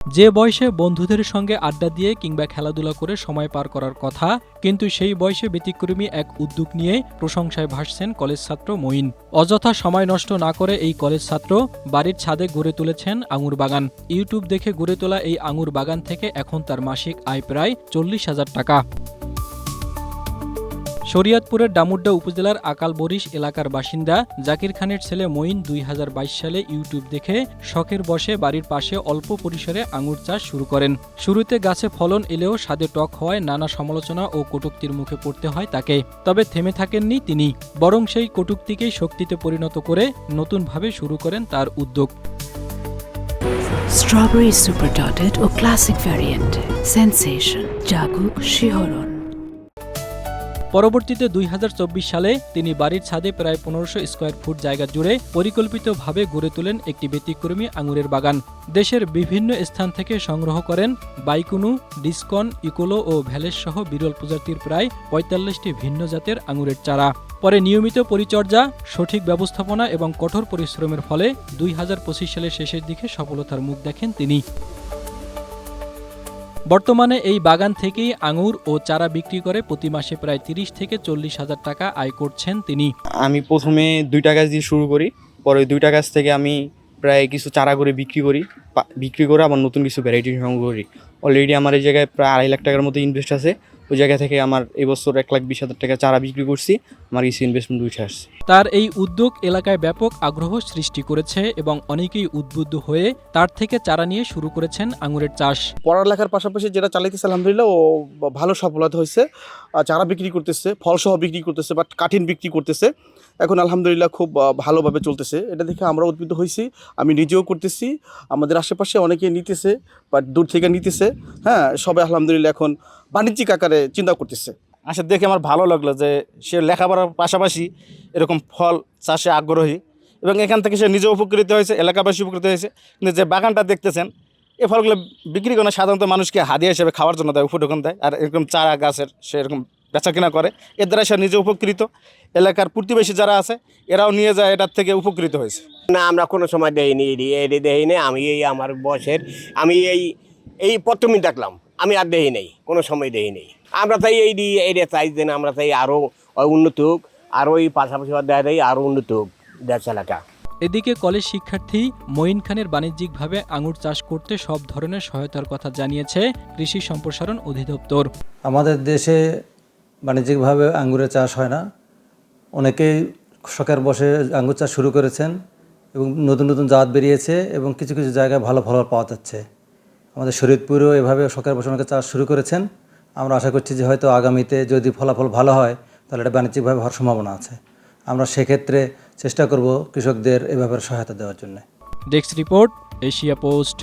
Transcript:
যে বয়সে বন্ধুদের সঙ্গে আড্ডা দিয়ে কিংবা খেলাধুলা করে সময় পার করার কথা, কিন্তু সেই বয়সে ব্যতিক্রমী এক উদ্যোগ নিয়ে প্রশংসায় ভাসছেন কলেজ ছাত্র মঈন। অযথা সময় নষ্ট না করে এই কলেজ ছাত্র বাড়ির ছাদে গড়ে তুলেছেন আঙুর বাগান। ইউটিউব দেখে গড়ে তোলা এই আঙুর বাগান থেকে এখন তার মাসিক আয় প্রায় 40,000 টাকা। শরীয়তপুরের ডামুড্যা উপজেলার আকালবরিশ এলাকার বাসিন্দা জাকির খানের ছেলে মঈন 2022 সালে ইউটিউব দেখে শখের বশে বাড়ির পাশে অল্প পরিসরে আঙুর চাষ শুরু করেন। শুরুতে গাছে ফলন এলেও স্বাদে টক হওয়ায় নানা সমালোচনা ও কটূক্তির মুখে পড়তে হয় তাকে। তবে থেমে থাকেননি তিনি, বরং সেই কটূক্তিকেই শক্তিতে পরিণত করে নতুনভাবে শুরু করেন তার উদ্যোগ। স্ট্রবেরি সুপার ডটেড ও ক্লাসিক ভ্যারিয়েন্টে সেন্সেশন জাগুক শিহরণ। পরবর্তীতে 2024 সালে তিনি বাড়ির ছাদে প্রায় 1500 স্কয়ার ফুট জায়গা জুড়ে পরিকল্পিতভাবে গড়ে তোলেন একটি ব্যতিক্রমী আঙুরের বাগান। দেশের বিভিন্ন স্থান থেকে সংগ্রহ করেন বাইকুনু, ডিসকন, ইকোলো ও ভ্যালেস সহ বিরল প্রজাতির প্রায় 45টি ভিন্ন জাতের আঙুরের চারা। পরে নিয়মিত পরিচর্যা, সঠিক ব্যবস্থাপনা এবং কঠোর পরিশ্রমের ফলে 2025 সালের শেষের দিকে সফলতার মুখ দেখেন তিনি। বর্তমানে এই বাগান থেকেই আঙুর ও চারা বিক্রি করে প্রতি মাসে প্রায় 30 থেকে 40,000 টাকা আয় করছেন তিনি। আমি প্রথমে 2টা গাছ দিয়ে শুরু করি, পরে 2টা গাছ থেকে আমি প্রায় কিছু চারা করে বিক্রি করে আবার নতুন কিছু ভ্যারাইটি সংগ্রহ করি। অলরেডি আমার এই জায়গায় প্রায় 2.5 লাখ টাকার মতো ইনভেস্ট আছে। ওই জায়গা থেকে আমার এবছর 1,20,000 টাকা চারা বিক্রি করছি, আমার কিছু ইনভেস্টমেন্ট উঠে আসছে। তার এই উদ্যোগ এলাকায় ব্যাপক আগ্রহ সৃষ্টি করেছে এবং অনেকেই উদ্বুদ্ধ হয়ে তার থেকে চারা নিয়ে শুরু করেছেন আঙুরের চাষ। পড়ালেখার পাশাপাশি যেটা চালাইতেছে আলহামদুলিল্লাহ ও ভালো সফলতা হয়েছে। চারা বিক্রি করতেছে, ফলসহ বিক্রি করতেছে, বাট কাঠিন বিক্রি করতেছে। এখন আলহামদুলিল্লাহ খুব ভালোভাবে চলতেছে। এটা দেখে আমরা উদ্বুদ্ধ হয়েছি, আমি নিজেও করতেছি, আমাদের আশেপাশে অনেকে নিতেছে, বাট দূর থেকে নিতেছে। হ্যাঁ, সবাই আলহামদুলিল্লাহ এখন বাণিজ্যিক আকারে চিন্তা করতেছে। আচ্ছা, দেখে আমার ভালো লাগলো যে সে লেখাপড়ার পাশাপাশি এরকম ফল চাষে আগ্রহী এবং এখান থেকে সে নিজে উপকৃত হয়েছে, এলাকাবাসী উপকৃত হয়েছে। কিন্তু যে বাগানটা দেখতেছেন, এই ফলগুলো বিক্রি করে সাধারণত মানুষকে হাদিয়া হিসেবে খাওয়ার জন্য দেয়, উপঢৌকন দেয়, আর এরকম চারা গাছের সে এরকম বেচা কেনা করে। এর দ্বারা সে নিজে উপকৃত, এলাকার প্রতিবেশী যারা আছে এরাও নিয়ে যায়, এটার থেকে উপকৃত হয়েছে। না, আমরা কোনো সময় দেইনি, দেইনি। আমি এই আমার বয়সের আমি এই প্রথমই দেখলাম, আমি আর দেই নেই, কোনো সময় দেই নেই। আমরা তাই এই চাই দেন, আমরা তাই আরও উন্নত হোক, আরও এই পাশাপাশি দেখা দেয় আরও উন্নত হোক দেশ এলাকা। এদিকে কলেজ শিক্ষার্থী মঈন খানের বাণিজ্যিকভাবে আঙুর চাষ করতে সব ধরনের সহায়তার কথা জানিয়েছে কৃষি সম্প্রসারণ অধিদপ্তর। আমাদের দেশে বাণিজ্যিকভাবে আঙ্গুরের চাষ হয় না। অনেকেই শখের বসে আঙ্গুর চাষ শুরু করেছেন এবং নতুন নতুন জাত বেরিয়েছে এবং কিছু কিছু জায়গায় ভালো ফল পাওয়া যাচ্ছে। আমাদের শরীয়তপুরেও এভাবে শখের বসে অনেকে চাষ শুরু করেছেন। আমরা আশা করছি যে হয়তো আগামীতে যদি ফলাফল ভালো হয় তাহলে এটা বাণিজ্যিকভাবে হওয়ার সম্ভাবনা আছে। আমরা সেক্ষেত্রে চেষ্টা করব কৃষকদের এ ব্যাপারে সহায়তা দেওয়ার জন্য। Desk report, Asia post.